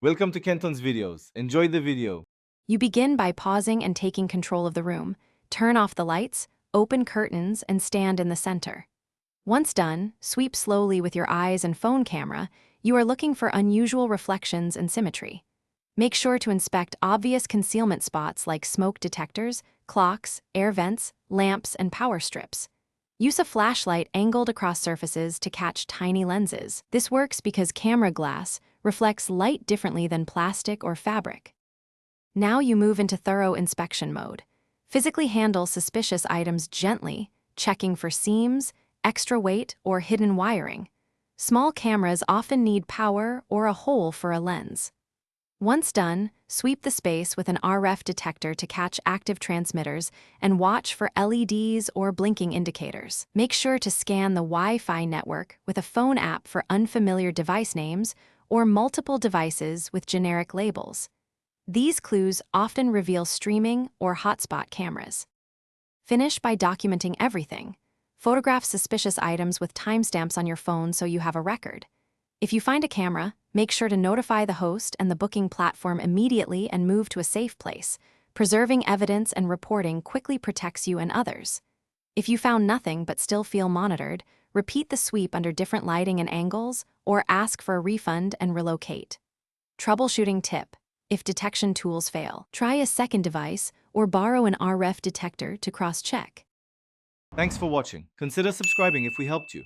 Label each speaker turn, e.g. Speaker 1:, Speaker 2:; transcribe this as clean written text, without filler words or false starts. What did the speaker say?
Speaker 1: Welcome to Kenton's videos. Enjoy the video.
Speaker 2: You begin by pausing and taking control of the room. Turn off the lights, open curtains, and stand in the center. Once done, sweep slowly with your eyes and phone camera. You are looking for unusual reflections and symmetry. Make sure to inspect obvious concealment spots like smoke detectors, clocks, air vents, lamps, and power strips. Use a flashlight angled across surfaces to catch tiny lenses. This works because camera glass reflects light differently than plastic or fabric. Now you move into thorough inspection mode. Physically handle suspicious items gently, checking for seams, extra weight, or hidden wiring. Small cameras often need power or a hole for a lens. Once done, sweep the space with an RF detector to catch active transmitters and watch for LEDs or blinking indicators. Make sure to scan the Wi-Fi network with a phone app for unfamiliar device names or multiple devices with generic labels. These clues often reveal streaming or hotspot cameras. Finish by documenting everything. Photograph suspicious items with timestamps on your phone so you have a record. If you find a camera, make sure to notify the host and the booking platform immediately and move to a safe place. Preserving evidence and reporting quickly protects you and others. If you found nothing but still feel monitored, repeat the sweep under different lighting and angles, or ask for a refund and relocate. Troubleshooting tip: if detection tools fail, try a second device or borrow an RF detector to cross-check.
Speaker 1: Thanks for watching. Consider subscribing if we helped you.